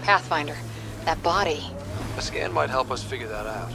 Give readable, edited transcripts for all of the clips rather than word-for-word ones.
Pathfinder. That body. A scan might help us figure that out.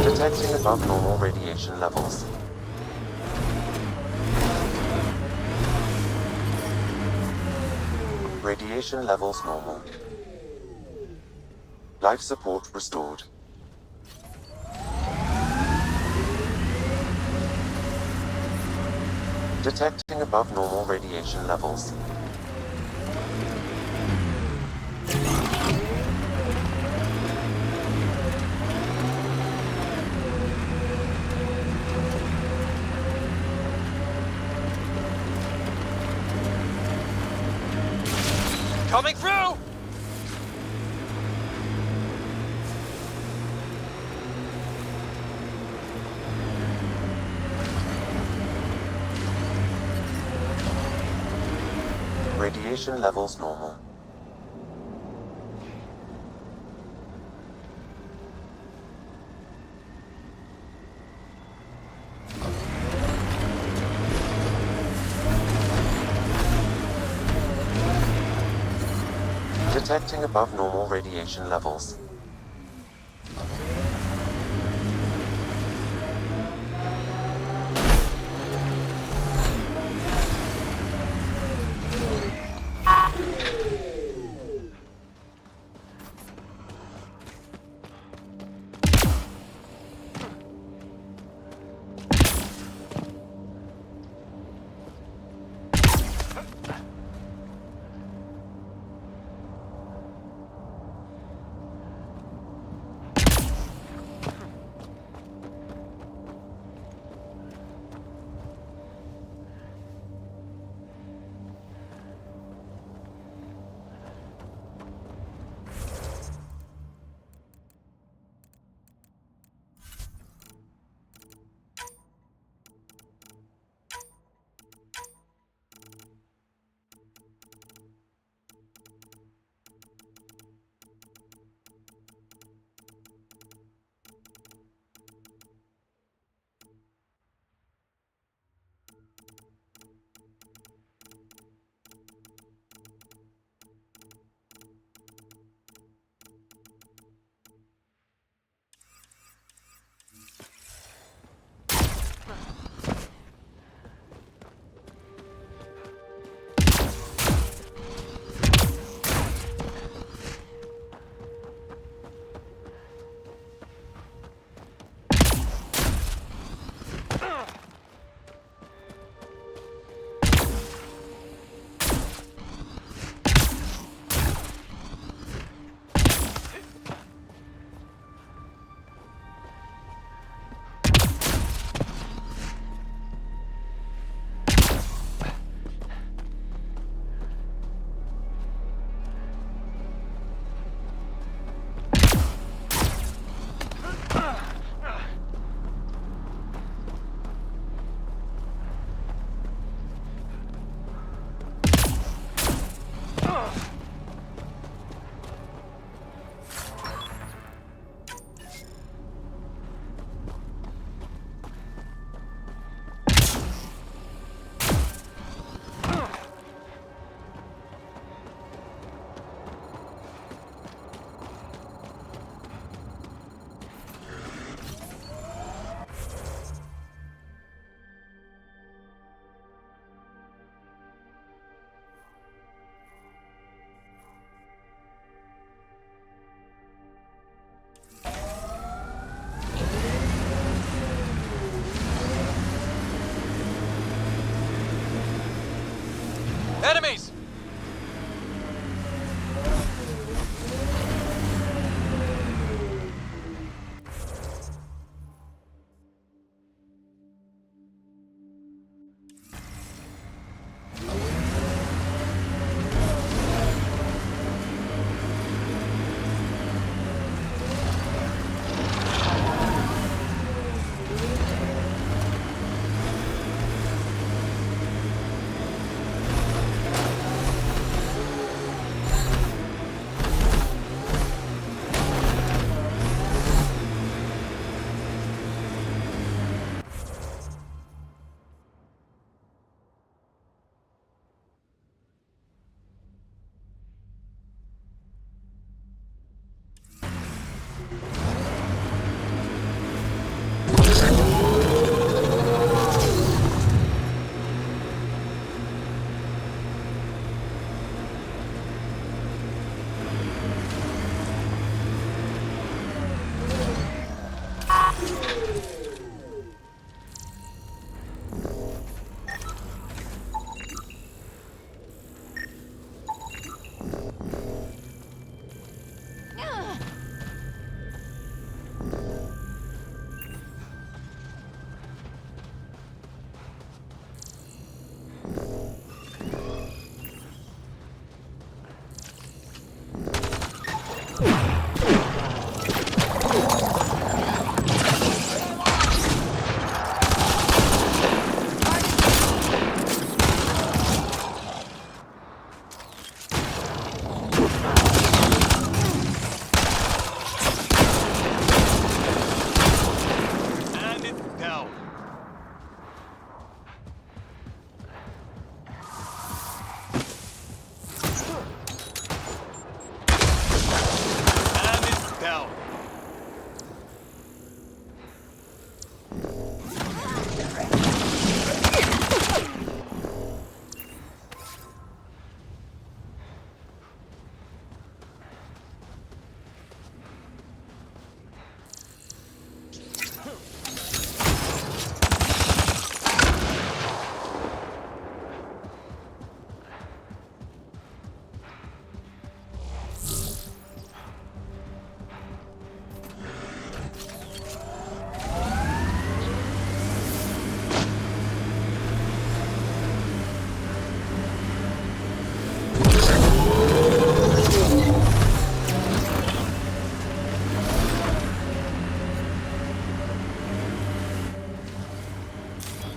Detecting above normal radiation levels. Radiation levels normal. Life support restored. Detecting above normal radiation levels. Coming through! Radiation levels normal. Detecting above normal radiation levels.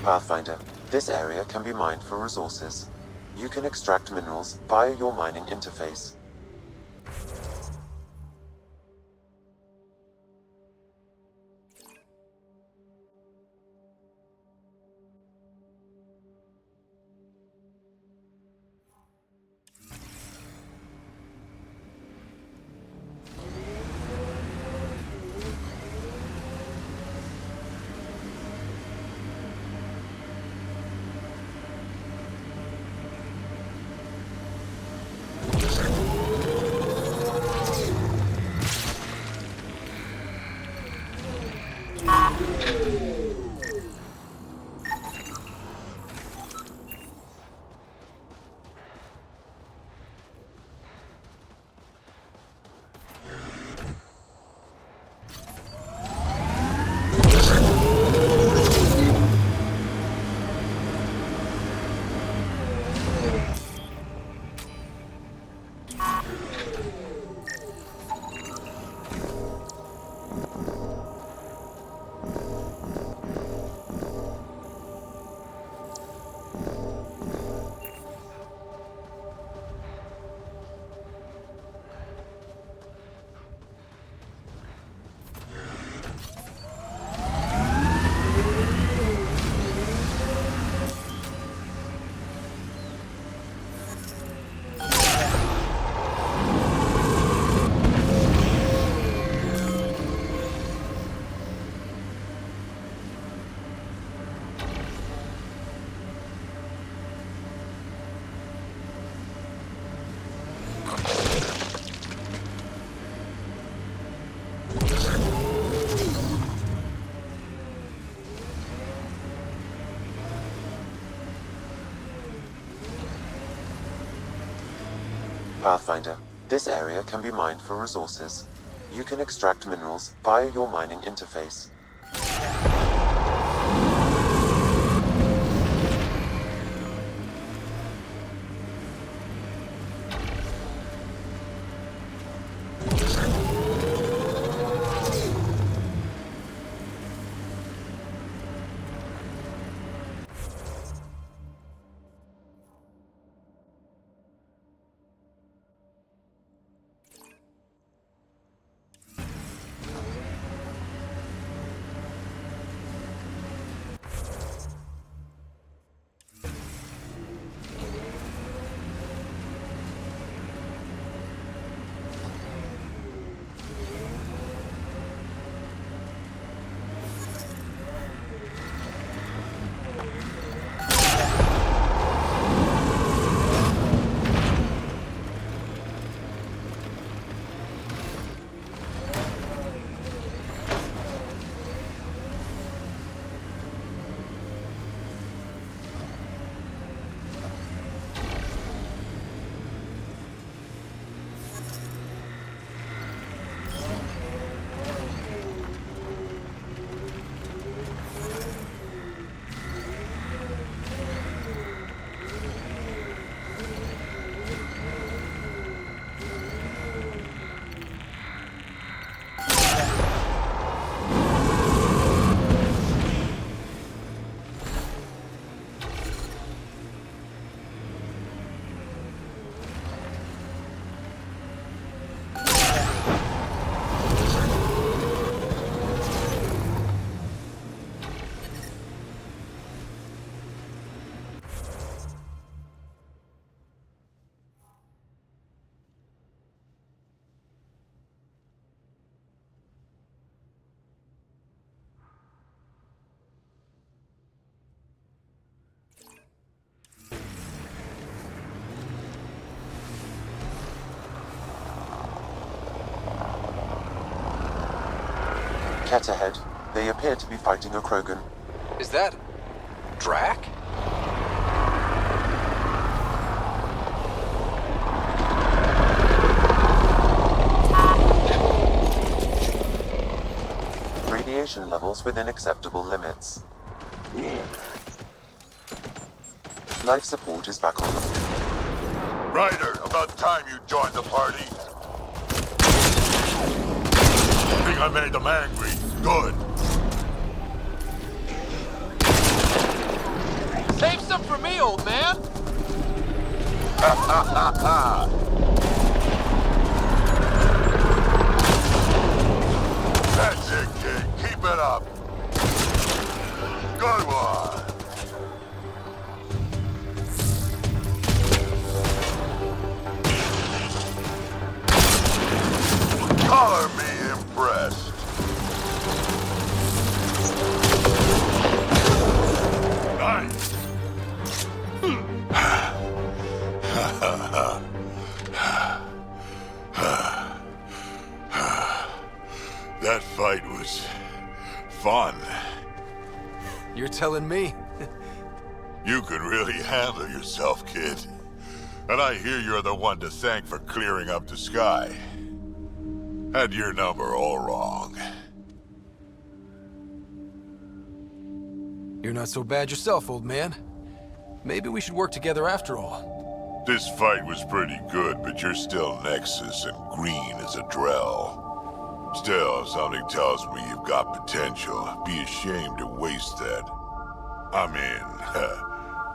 Pathfinder, this area can be mined for resources. You can extract minerals via your mining interface. Pathfinder, this area can be mined for resources. You can extract minerals via your mining interface. Cat ahead. They appear to be fighting a Krogan. Is that... Drac? Radiation levels within acceptable limits. Life support is back on. Ryder, about time you joined the party. Think I made them angry. Good. some for me, old man! That's it, kid. Keep it up. Good one. Color me impressed. Nice. That fight was fun. You're telling me? You could really handle yourself, kid. And I hear you're the one to thank for clearing up the sky. Had your number all wrong. You're not so bad yourself, old man. Maybe we should work together after all. This fight was pretty good, but you're still Nexus and green as a Drell. Still, something tells me you've got potential. Be ashamed to waste that. I mean,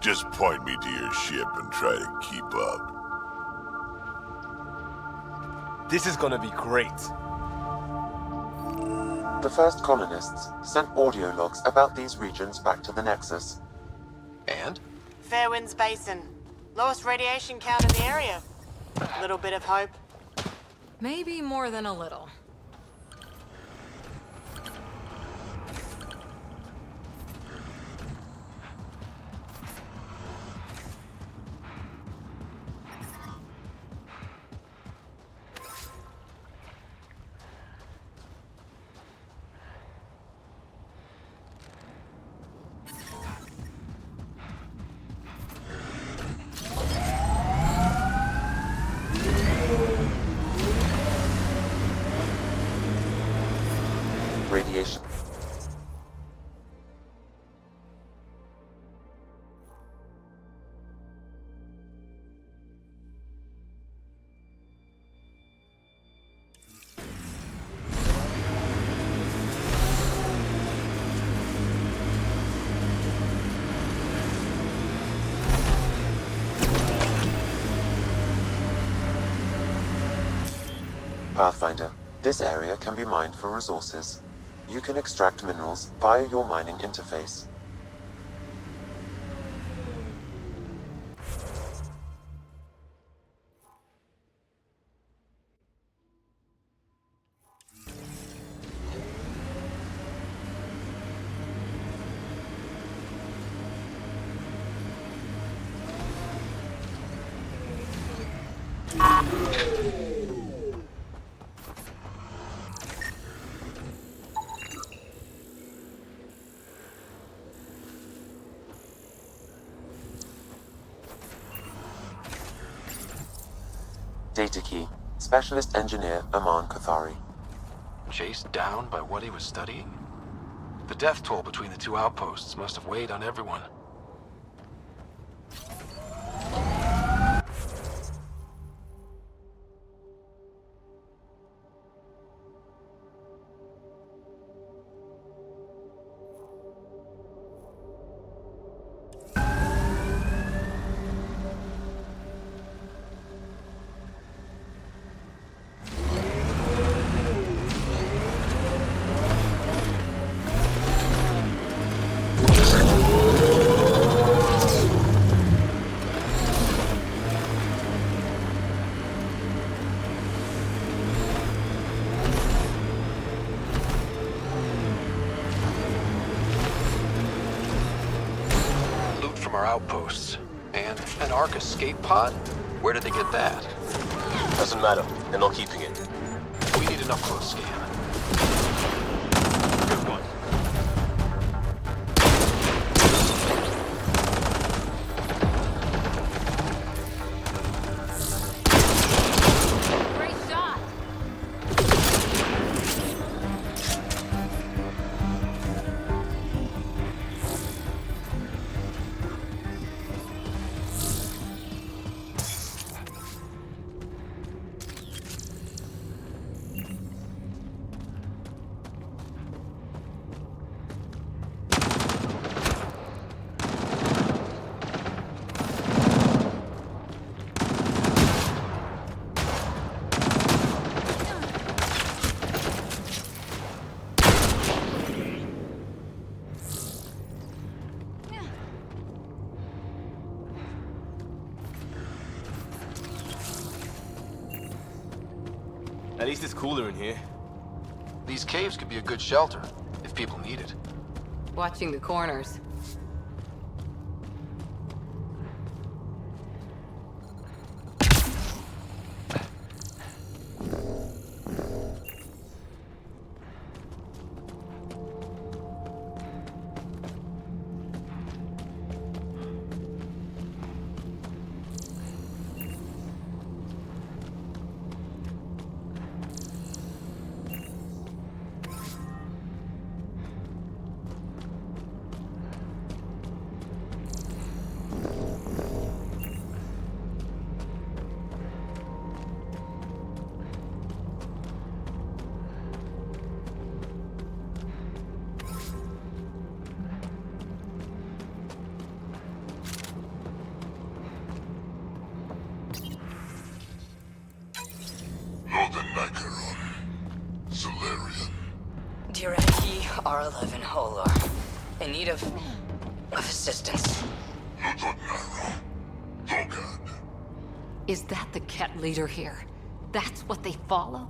just point me to your ship and try to keep up. This is gonna be great. The first colonists sent audio logs about these regions back to the Nexus. And? Fairwinds Basin. Lowest radiation count in the area. Little bit of hope. Maybe more than a little. Radiation. Pathfinder, this area can be mined for resources. You can extract minerals via your mining interface. Data key. Specialist Engineer Aman Kathari. Chased down by what he was studying? The death toll between the two outposts must have weighed on everyone. Our outposts. And an Ark escape pod? Where did they get that? Doesn't matter. They're not keeping it. We need an up-close scan. Good one. Great shot! least it's cooler in here. These caves could be a good shelter, if people need it. Watching the corners. Northern Nicaron. Solarian. Direki R11 Holor. In need of assistance. Northern Naro. Volgad. Is that the Ket leader here? That's what they follow?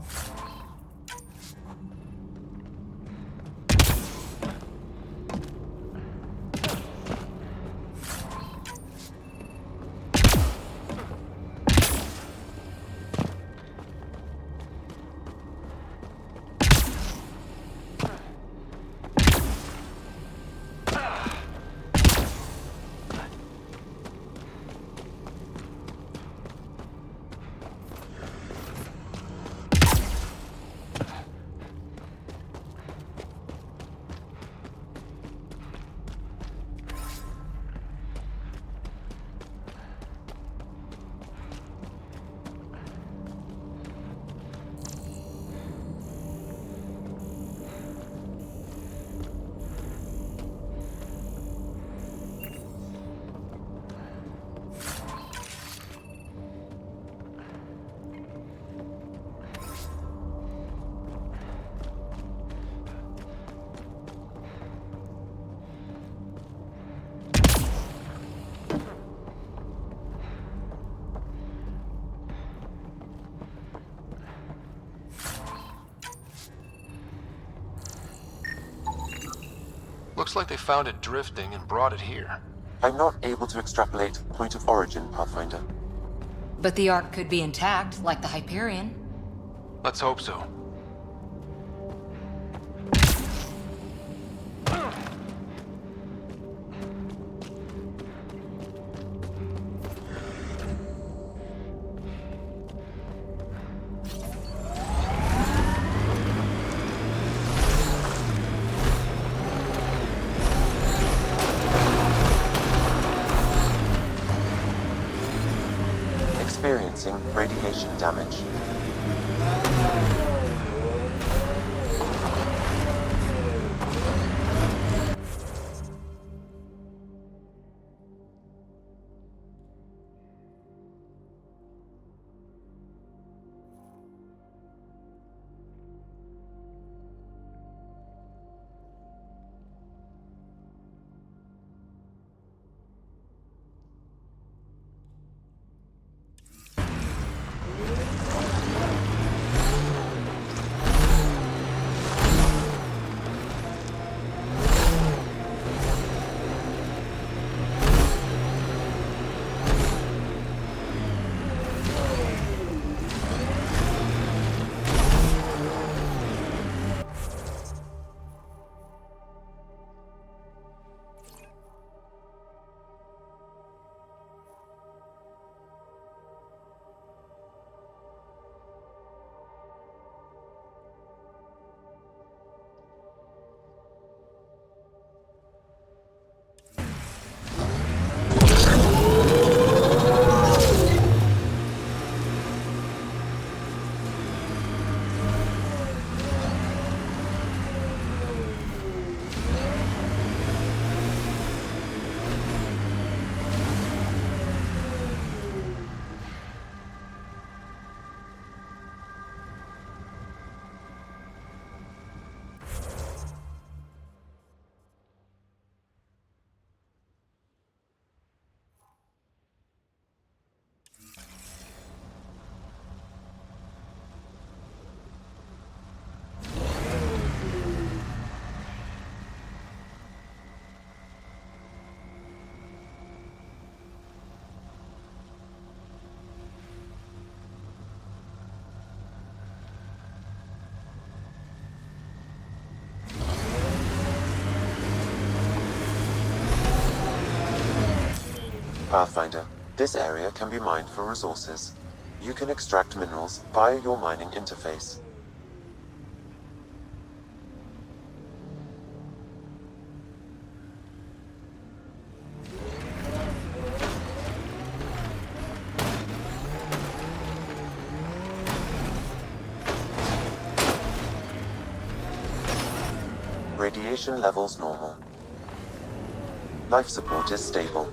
Looks like they found it drifting and brought it here. I'm not able to extrapolate point of origin, Pathfinder. But the Ark could be intact, like the Hyperion. Let's hope so. Experiencing radiation damage. Pathfinder, this area can be mined for resources. You can extract minerals via your mining interface. Radiation levels normal. Life support is stable.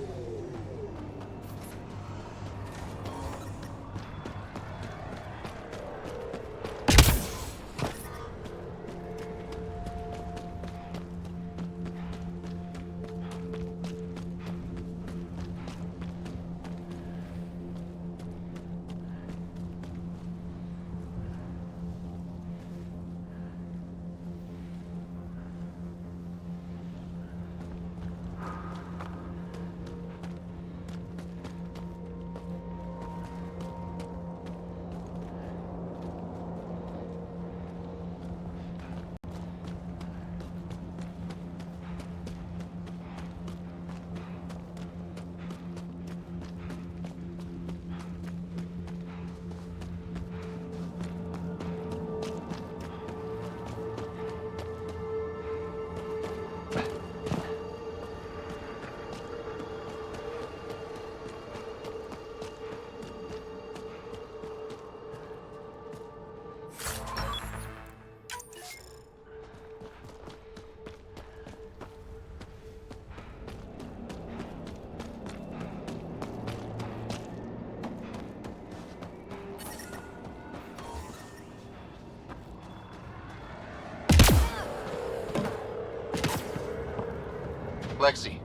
Lexi,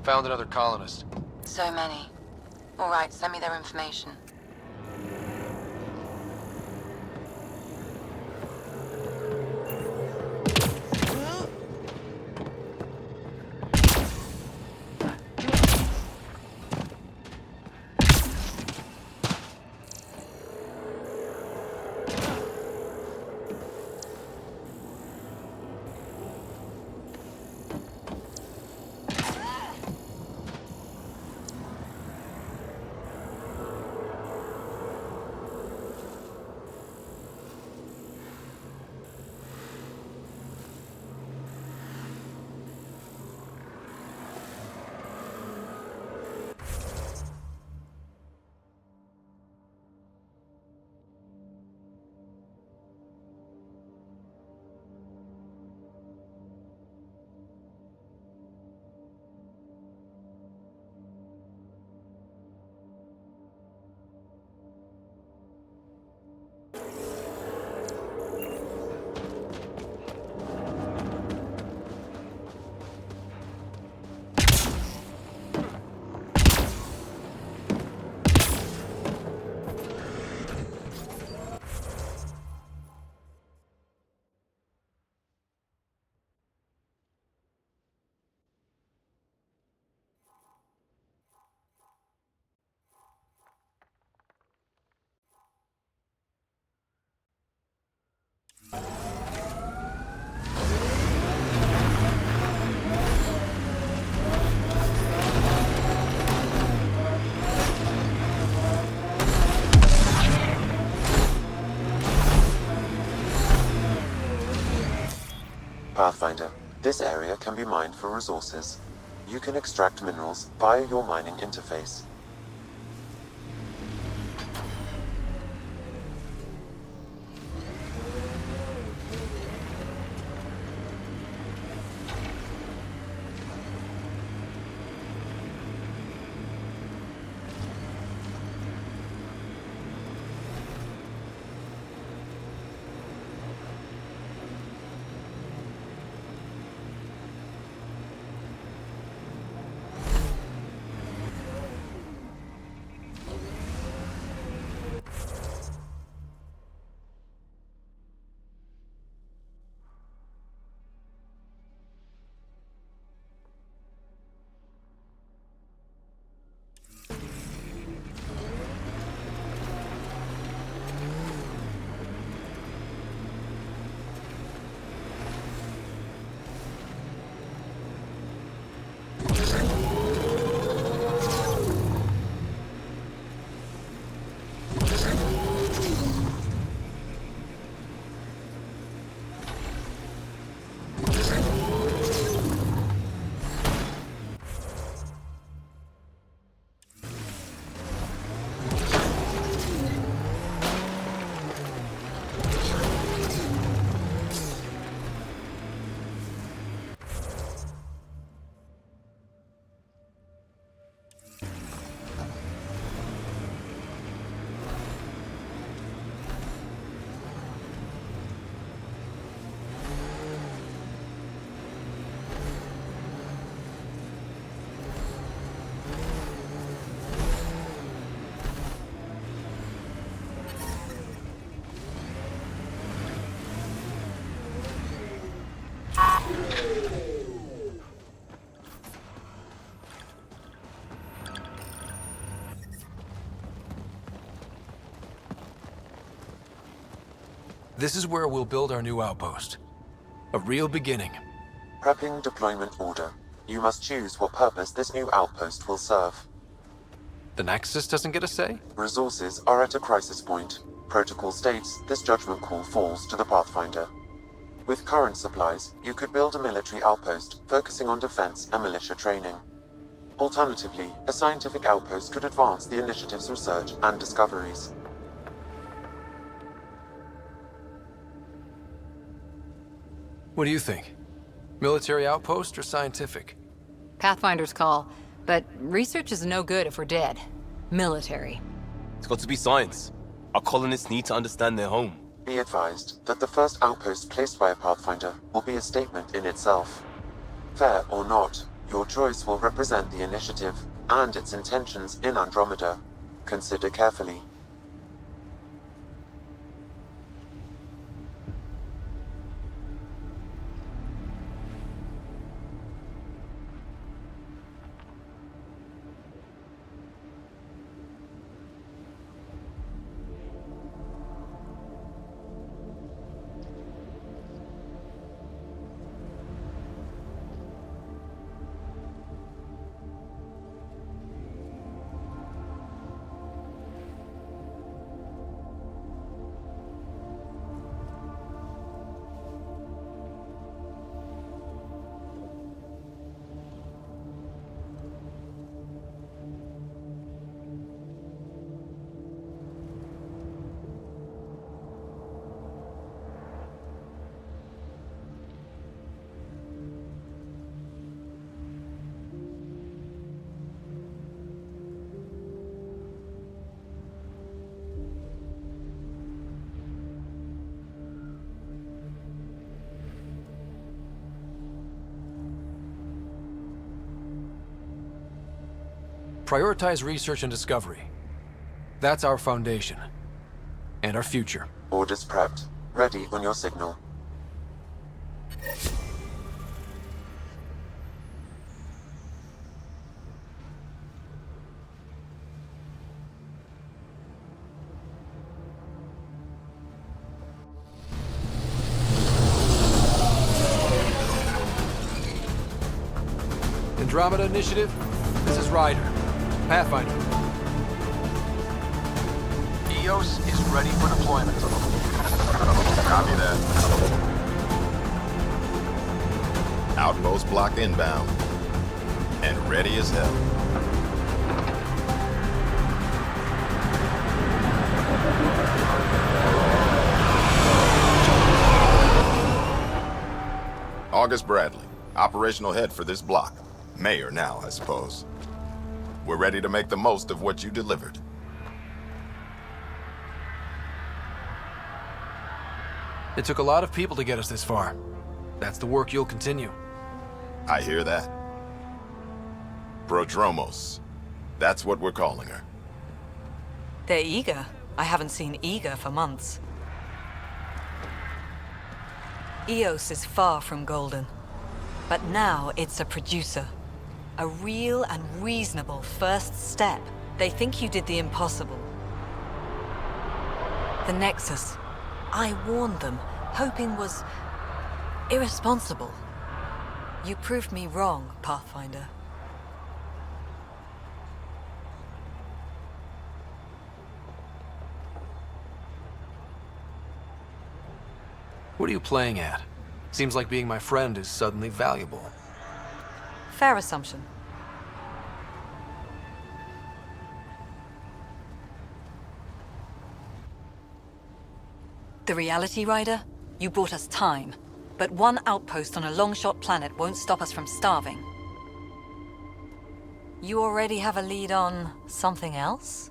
found another colonist. So many. All right, send me their information. Pathfinder, this area can be mined for resources. You can extract minerals via your mining interface. This is where we'll build our new outpost. A real beginning. Prepping deployment order. You must choose what purpose this new outpost will serve. The Nexus doesn't get a say? Resources are at a crisis point. Protocol states this judgment call falls to the Pathfinder. With current supplies, you could build a military outpost focusing on defense and militia training. Alternatively, a scientific outpost could advance the initiative's research and discoveries. What do you think? Military outpost or scientific? Pathfinder's call, but research is no good if we're dead. Military. It's got to be science. Our colonists need to understand their home. Be advised that the first outpost placed by a Pathfinder will be a statement in itself. Fair or not, your choice will represent the initiative and its intentions in Andromeda. Consider carefully. Prioritize research and discovery. That's our foundation. And our future. Orders prepped. Ready on your signal. Andromeda Initiative, this is Ryder. Pathfinder. EOS is ready for deployment. Copy that. Outpost block inbound. And ready as hell. August Bradley, operational head for this block. Mayor now, I suppose. We're ready to make the most of what you delivered. It took a lot of people to get us this far. That's the work you'll continue. I hear that. Prodromos. That's what we're calling her. They're eager. I haven't seen eager for months. EOS is far from golden. But now it's a producer. A real and reasonable first step. They think you did the impossible. The Nexus. I warned them, hoping was irresponsible. You proved me wrong, Pathfinder. What are you playing at? Seems like being my friend is suddenly valuable. Fair assumption. The reality, Ryder? You brought us time. But one outpost on a long-shot planet won't stop us from starving. You already have a lead on something else?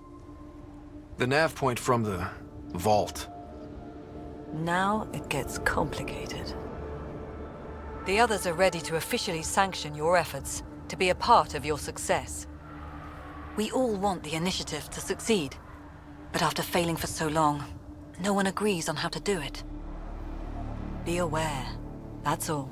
The nav point from the vault. Now it gets complicated. The others are ready to officially sanction your efforts, to be a part of your success. We all want the initiative to succeed, but after failing for so long, no one agrees on how to do it. Be aware, that's all.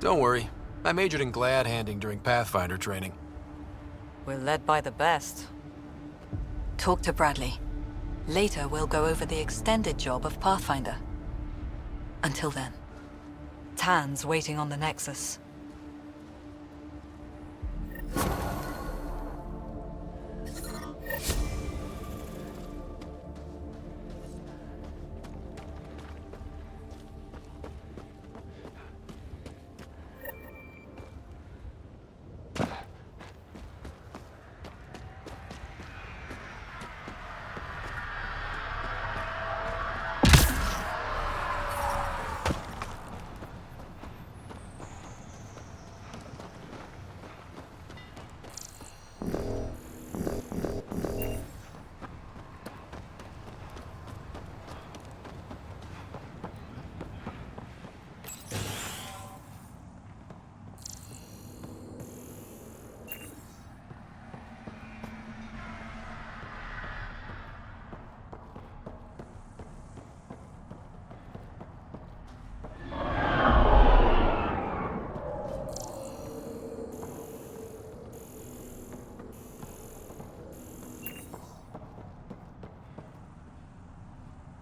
Don't worry. I majored in glad handing during Pathfinder training. We're led by the best. Talk to Bradley. Later, we'll go over the extended job of Pathfinder. Until then, Tan's waiting on the Nexus.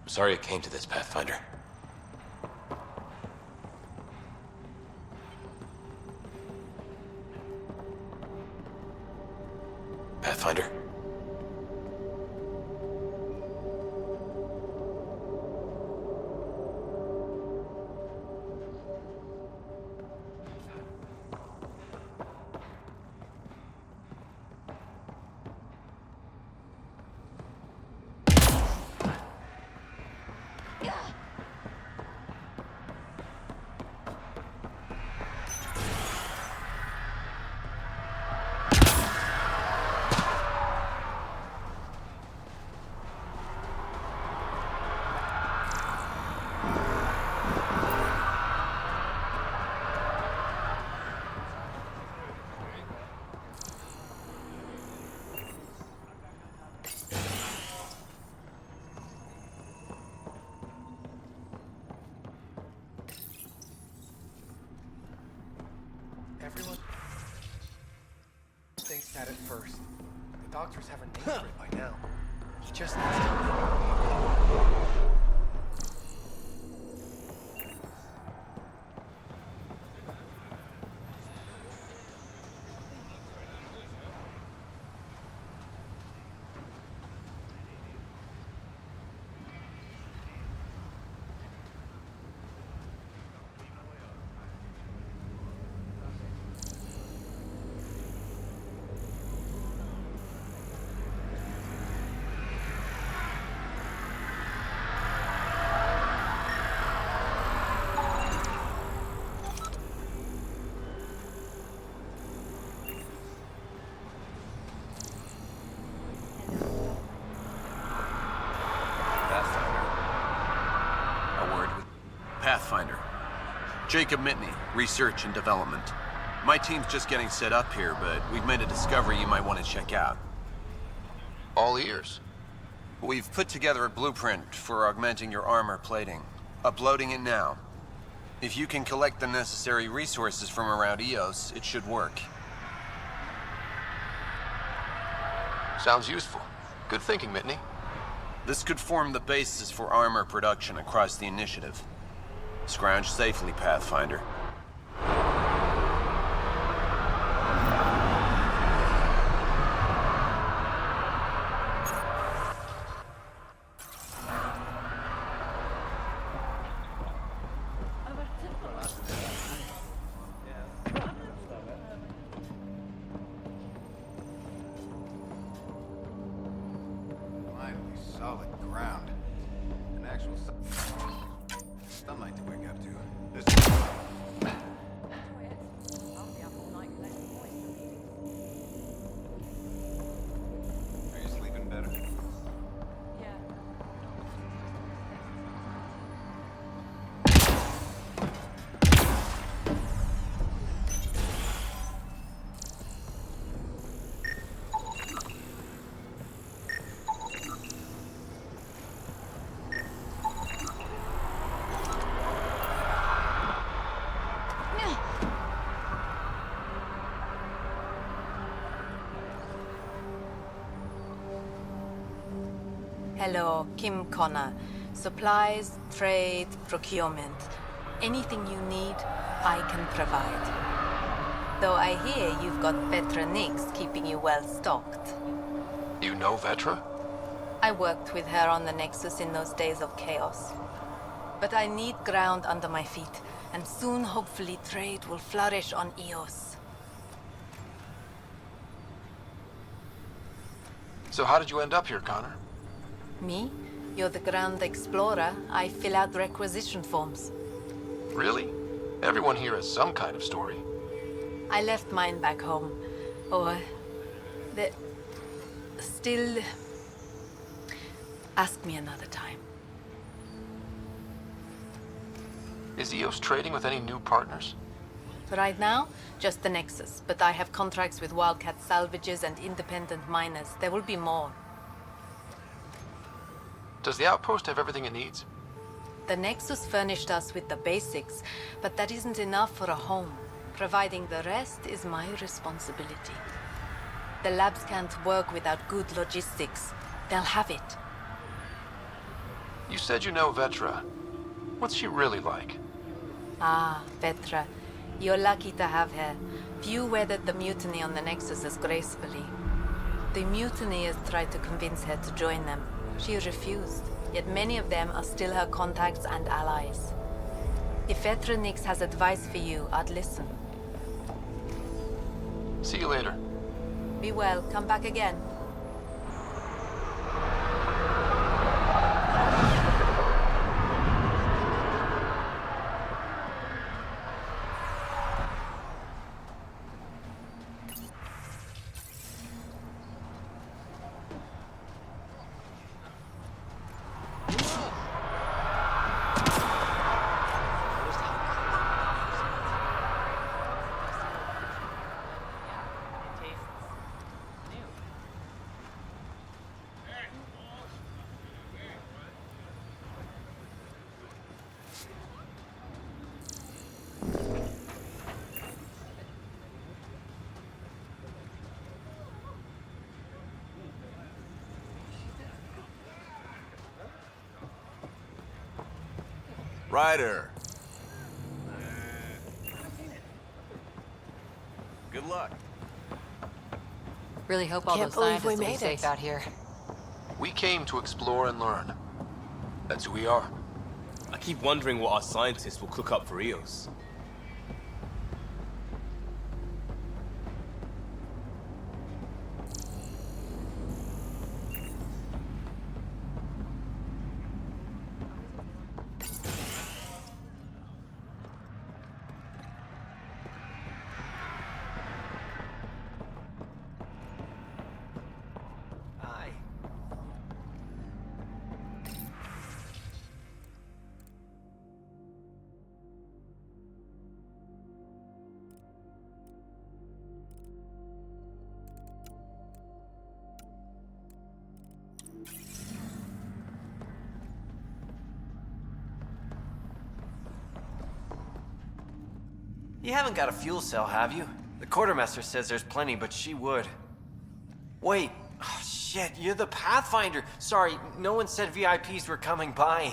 Sorry it came to this, Pathfinder. Pathfinder? Everyone thinks that at first. The doctors have a name for it by now. He just needs to... Pathfinder. Jacob Mitney, Research and Development. My team's just getting set up here, but we've made a discovery you might want to check out. All ears. We've put together a blueprint for augmenting your armor plating. Uploading it now. If you can collect the necessary resources from around EOS, it should work. Sounds useful. Good thinking, Mitney. This could form the basis for armor production across the initiative. Scrounge safely, Pathfinder. Finally, solid ground. An actual sunlight to wake up to. This Hello, Kim Connor. Supplies, trade, procurement. Anything you need, I can provide. Though I hear you've got Vetra Nix keeping you well stocked. You know Vetra? I worked with her on the Nexus in those days of chaos. But I need ground under my feet, and soon hopefully trade will flourish on Eos. So how did you end up here, Connor? Me? You're the Grand Explorer. I fill out requisition forms. Really? Everyone here has some kind of story. I left mine back home. Or... the... still... Ask me another time. Is Eos trading with any new partners? Right now, just the Nexus, but I have contracts with Wildcat salvages and independent miners. There will be more. Does the outpost have everything it needs? The Nexus furnished us with the basics, but that isn't enough for a home. Providing the rest is my responsibility. The labs can't work without good logistics. They'll have it. You said you know Vetra. What's she really like? Ah, Vetra. You're lucky to have her. Few weathered the mutiny on the Nexus as gracefully. The mutineers tried to convince her to join them. She refused, yet many of them are still her contacts and allies. If Vetra Nix has advice for you, I'd listen. See you later. Be well, come back again. Ryder. Good luck. Really hope all Can't those believe we scientists will be made safe it. out here. We came to explore and learn. That's who we are. I keep wondering what our scientists will cook up for Eos. You haven't got a fuel cell, have you? The quartermaster says there's plenty, but she would. Wait. Oh, shit, you're the Pathfinder. Sorry, no one said VIPs were coming by.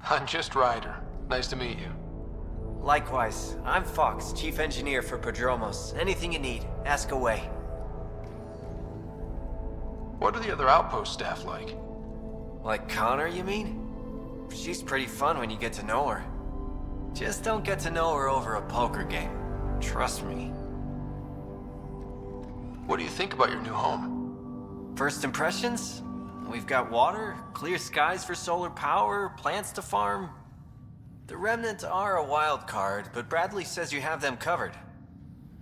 I'm just Ryder. Nice to meet you. Likewise. I'm Fox, chief engineer for Prodromos. Anything you need, ask away. What are the other outpost staff like? Like Connor, you mean? She's pretty fun when you get to know her. Just don't get to know her over a poker game. Trust me. What do you think about your new home? First impressions? We've got water, clear skies for solar power, plants to farm. The Remnants are a wild card, but Bradley says you have them covered.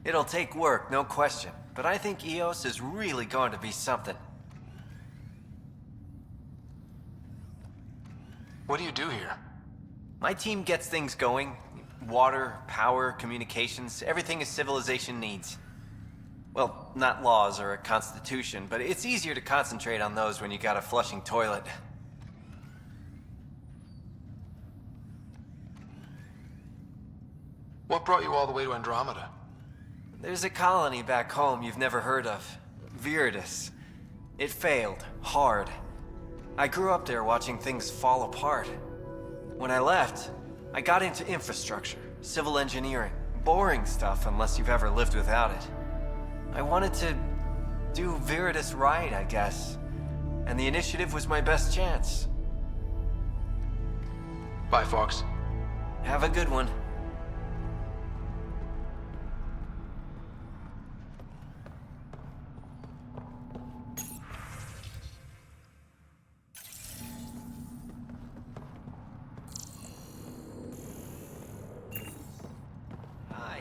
It'll take work, no question, but I think Eos is really going to be something. What do you do here? My team gets things going. Water, power, communications, everything a civilization needs. Well, not laws or a constitution, but it's easier to concentrate on those when you got a flushing toilet. What brought you all the way to Andromeda? There's a colony back home you've never heard of. Viridis. It failed. Hard. I grew up there watching things fall apart. When I left, I got into infrastructure, civil engineering. Boring stuff unless you've ever lived without it. I wanted to do Veritas right, I guess. And the initiative was my best chance. Bye, Fox. Have a good one. Hi.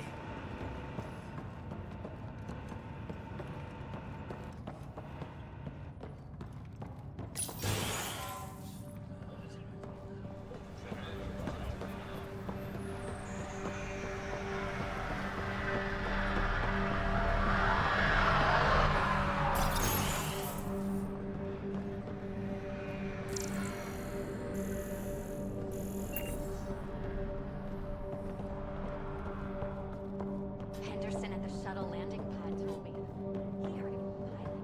Henderson at the shuttle landing pad told me. He heard it from the pilot.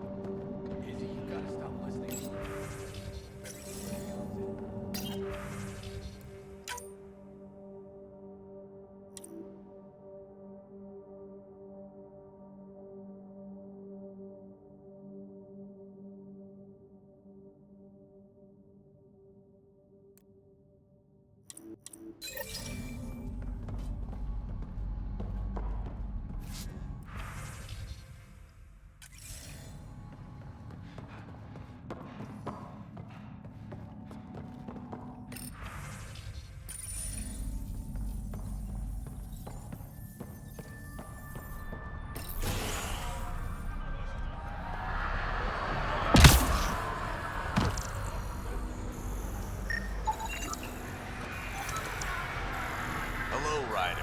Izzy, you gotta stop listening. Hello, Ryder.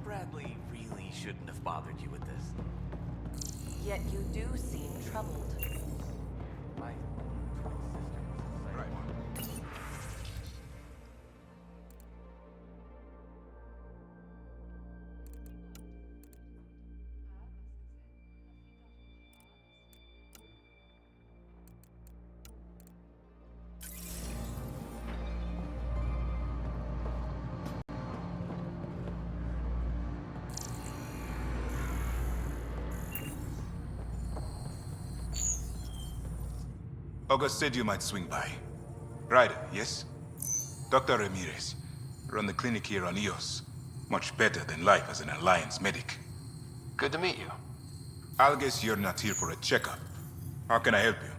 Bradley really shouldn't have bothered you with this. Yet you do seem troubled. My twin sister was a psycho. August said you might swing by. Ryder, yes? Dr. Ramirez. Run the clinic here on Eos. Much better than life as an Alliance medic. Good to meet you. I'll guess you're not here for a checkup. How can I help you?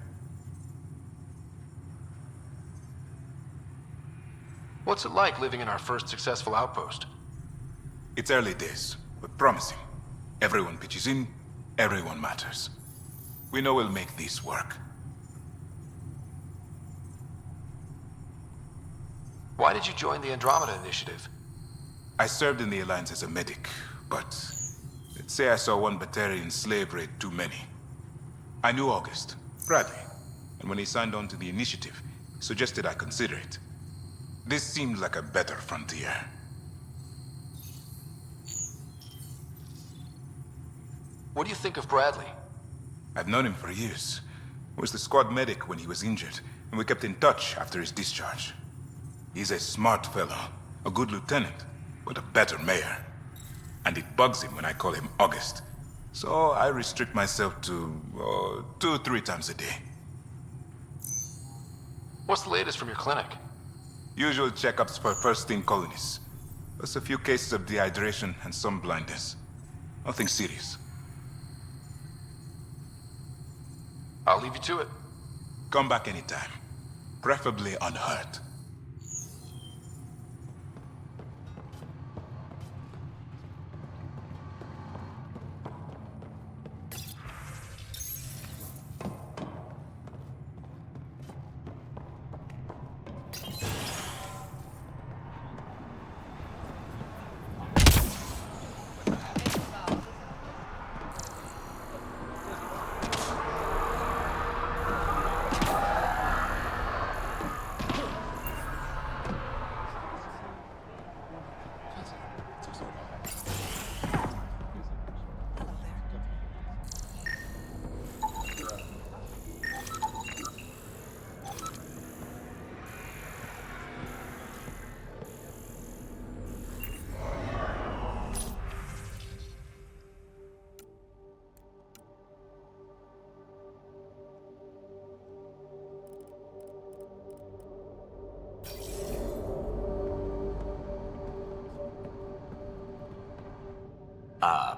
What's it like living in our first successful outpost? It's early days, but promising. Everyone pitches in, everyone matters. We know we'll make this work. Why did you join the Andromeda initiative? I served in the Alliance as a medic, but let's say I saw one Batarian slave raid too many. I knew August, Bradley, and when he signed on to the initiative, he suggested I consider it. This seems like a better frontier. What do you think of Bradley? I've known him for years. He was the squad medic when he was injured, and we kept in touch after his discharge. He's a smart fellow, a good lieutenant, but a better mayor. And it bugs him when I call him August. So I restrict myself to 2-3 times a day. What's the latest from your clinic? Usual checkups for first-in colonies. Plus a few cases of dehydration and some blindness. Nothing serious. I'll leave you to it. Come back anytime. Preferably unhurt.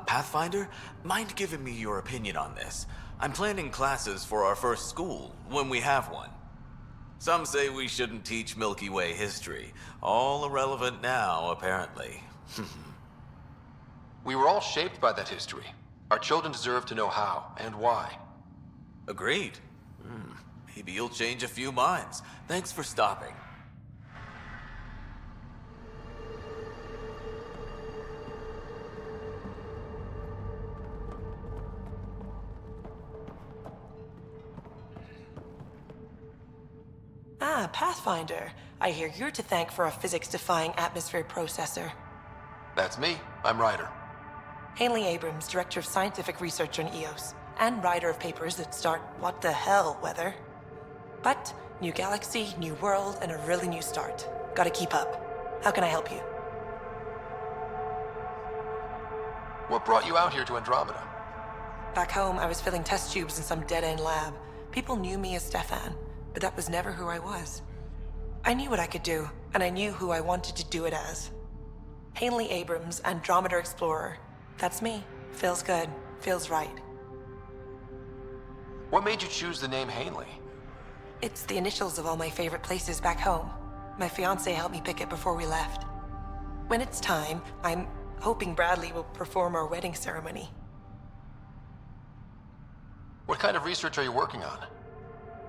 Pathfinder, mind giving me your opinion on this? I'm planning classes for our first school, when we have one. Some say we shouldn't teach Milky Way history. All irrelevant now, apparently. We were all shaped by that history. Our children deserve to know how and why. Agreed. Maybe you'll change a few minds. Thanks for stopping. Ah, Pathfinder. I hear you're to thank for a physics-defying atmosphere processor. That's me. I'm Ryder. Hanley Abrams, Director of Scientific Research on EOS, and writer of papers that start what the hell weather. But, new galaxy, new world, and a really new start. Gotta keep up. How can I help you? What brought you out here to Andromeda? Back home, I was filling test tubes in some dead-end lab. People knew me as Stefan, but that was never who I was. I knew what I could do, and I knew who I wanted to do it as. Hanley Abrams, Andromeda Explorer. That's me. Feels good. Feels right. What made you choose the name Hanley? It's the initials of all my favorite places back home. My fiancé helped me pick it before we left. When it's time, I'm hoping Bradley will perform our wedding ceremony. What kind of research are you working on?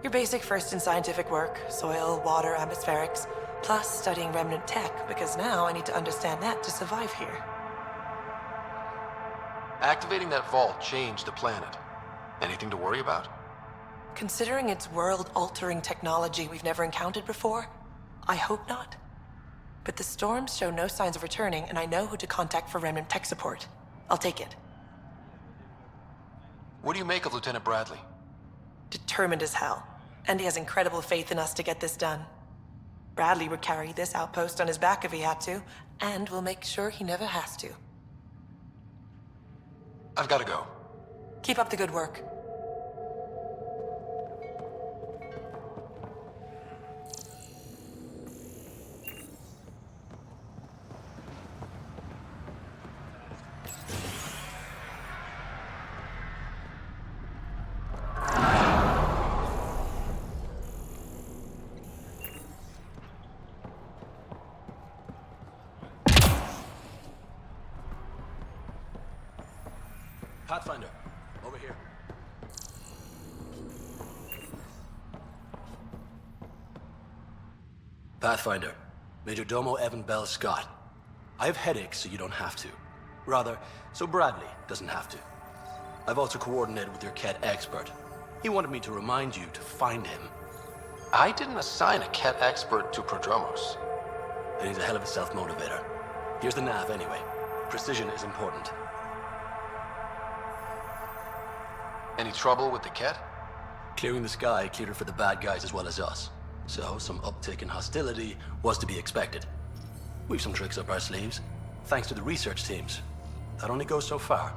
Your basic first in scientific work, soil, water, atmospherics, plus studying remnant tech, because now I need to understand that to survive here. Activating that vault changed the planet. Anything to worry about? Considering it's world-altering technology we've never encountered before, I hope not. But the storms show no signs of returning, and I know who to contact for remnant tech support. I'll take it. What do you make of Lieutenant Bradley? Determined as hell. And he has incredible faith in us to get this done. Bradley would carry this outpost on his back if he had to, and we'll make sure he never has to. I've got to go. Keep up the good work. Pathfinder, over here. Pathfinder, Major Domo Evan Bell Scott. I have headaches, so you don't have to. Rather, so Bradley doesn't have to. I've also coordinated with your Ket expert. He wanted me to remind you to find him. I didn't assign a Ket expert to Prodromos. And he's a hell of a self-motivator. Here's the nav anyway. Precision is important. Any trouble with the Ket? Clearing the sky cleared it for the bad guys as well as us. So, some uptick in hostility was to be expected. We've some tricks up our sleeves, thanks to the research teams. That only goes so far.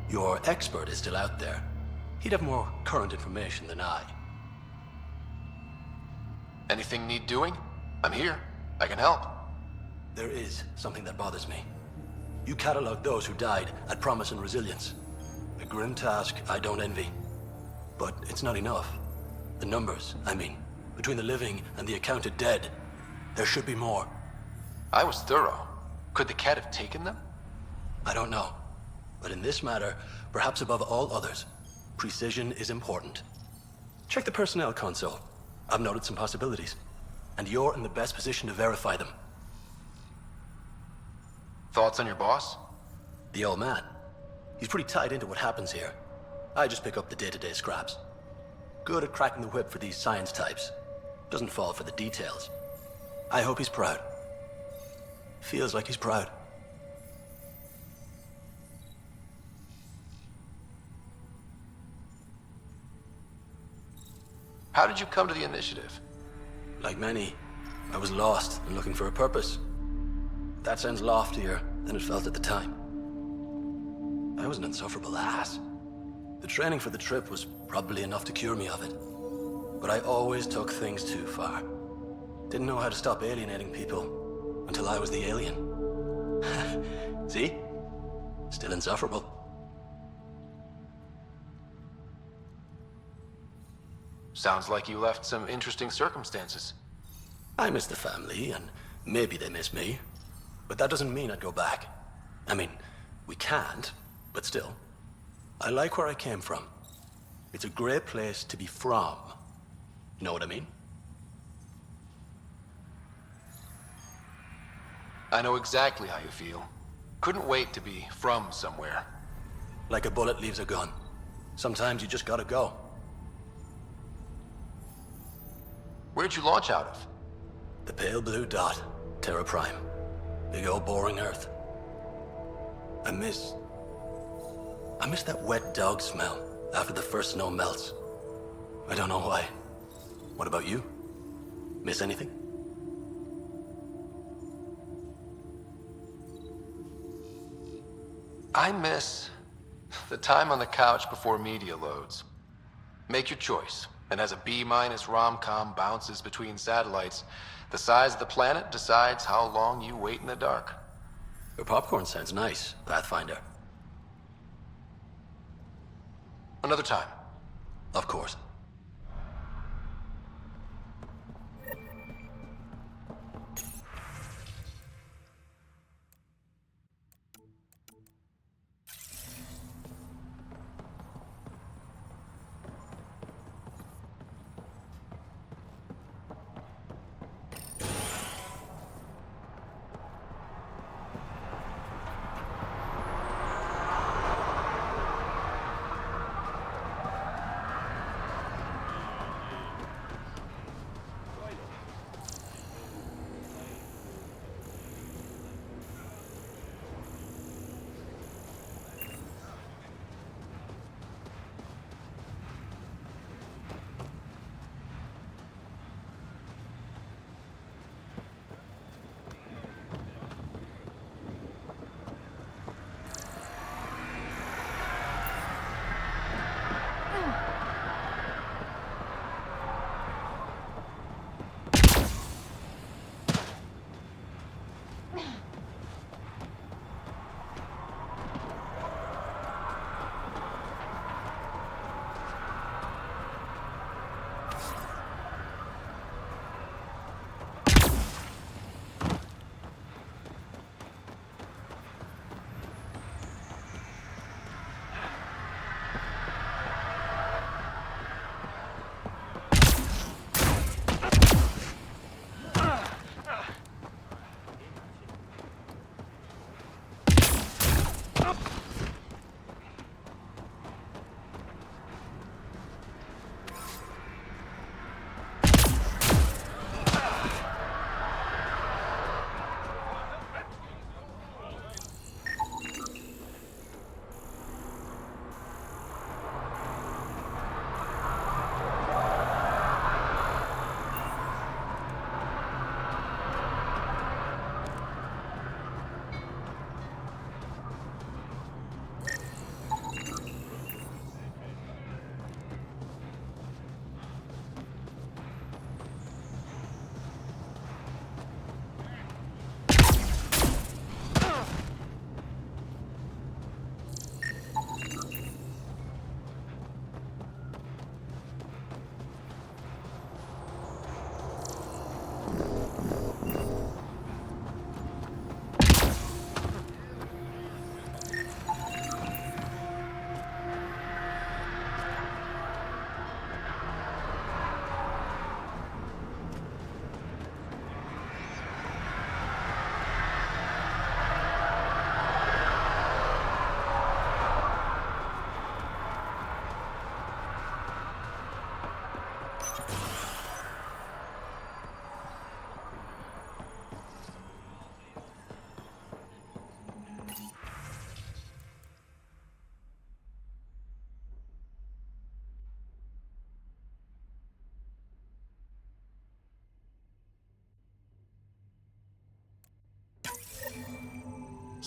Your expert is still out there. He'd have more current information than I. Anything need doing? I'm here. I can help. There is something that bothers me. You cataloged those who died at Promise and Resilience. A grim task I don't envy. But it's not enough. The numbers, I mean, between the living and the accounted dead, there should be more. I was thorough. Could the cat have taken them? I don't know. But in this matter, perhaps above all others, precision is important. Check the personnel console. I've noted some possibilities. And you're in the best position to verify them. Thoughts on your boss? The old man. He's pretty tied into what happens here. I just pick up the day-to-day scraps. Good at cracking the whip for these science types. Doesn't fall for the details. I hope he's proud. Feels like he's proud. How did you come to the initiative? Like many, I was lost and looking for a purpose. That sounds loftier than it felt at the time. I was an insufferable ass. The training for the trip was probably enough to cure me of it. But I always took things too far. Didn't know how to stop alienating people until I was the alien. See? Still insufferable. Sounds like you left some interesting circumstances. I miss the family, and maybe they miss me. But that doesn't mean I'd go back. I mean, we can't, but still. I like where I came from. It's a great place to be from. You know what I mean? I know exactly how you feel. Couldn't wait to be from somewhere. Like a bullet leaves a gun. Sometimes you just gotta go. Where'd you launch out of? The pale blue dot, Terra Prime. Big old boring Earth. I miss that wet dog smell after the first snow melts. I don't know why. What about you? Miss anything? I miss the time on the couch before media loads. Make your choice, and as a B-minus rom-com bounces between satellites, the size of the planet decides how long you wait in the dark. Your popcorn sounds nice, Pathfinder. Another time. Of course.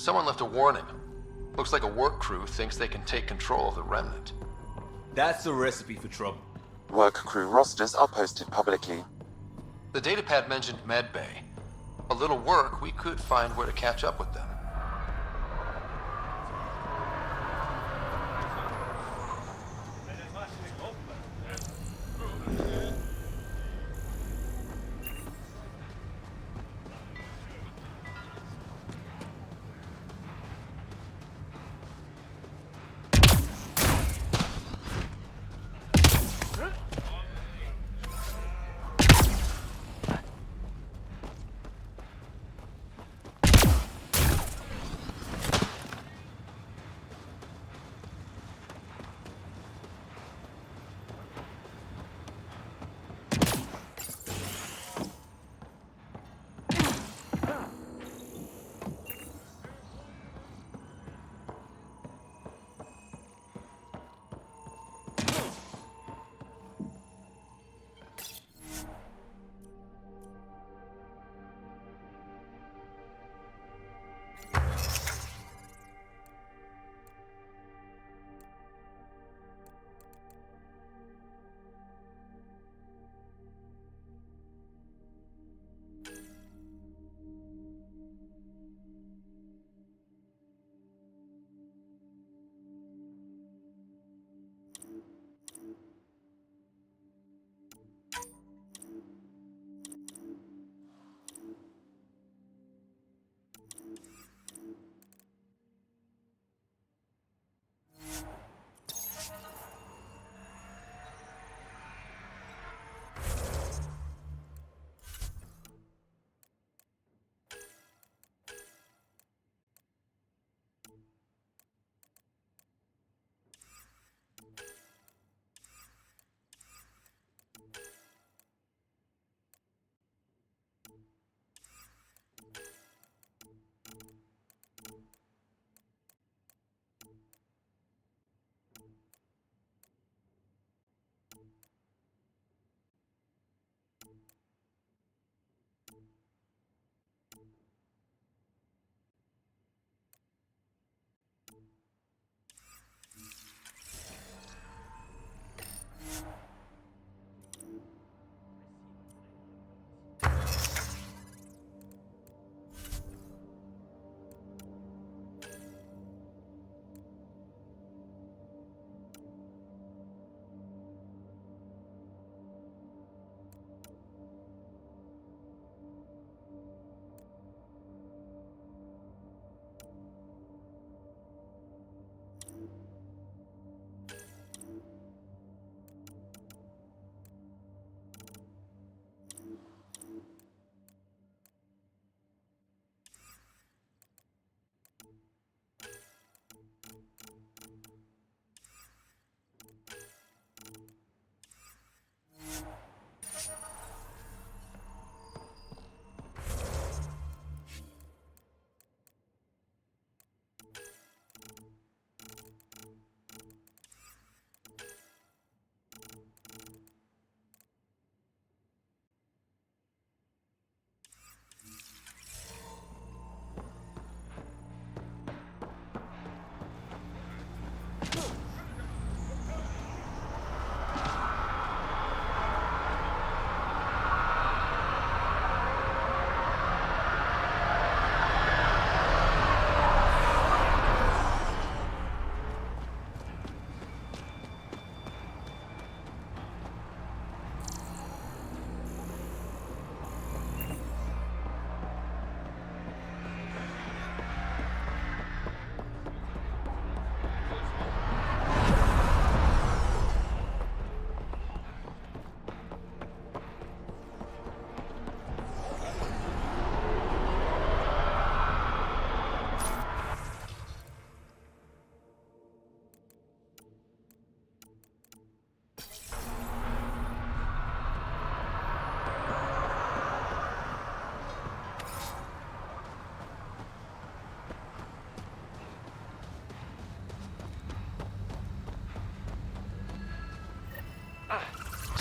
Someone left a warning. Looks like a work crew thinks they can take control of the remnant. That's a recipe for trouble. Work crew rosters are posted publicly. The datapad mentioned medbay. A little work, we could find where to catch up with them.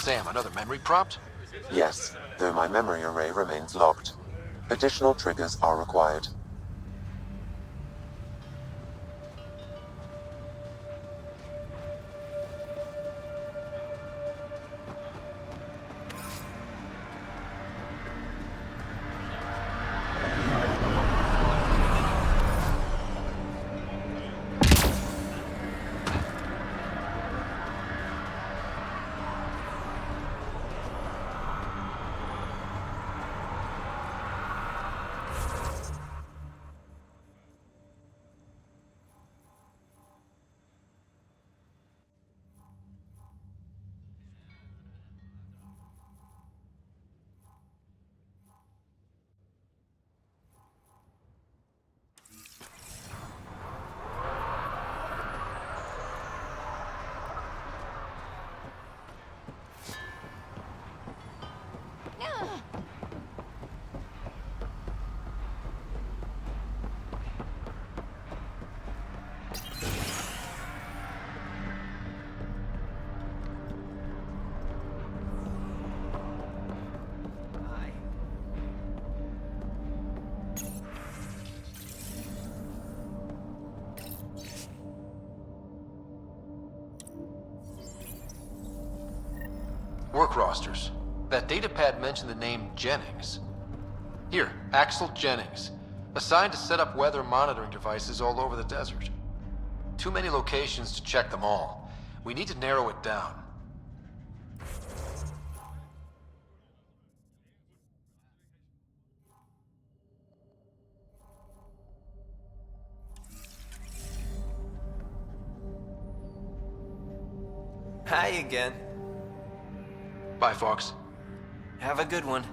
Sam, another memory prompt? Yes, though my memory array remains locked. Additional triggers are required. Work rosters. That datapad mentioned the name Jennings. Here, Axel Jennings. Assigned to set up weather monitoring devices all over the desert. Too many locations to check them all. We need to narrow it down. Hi again. Bye, Fox. Have a good one.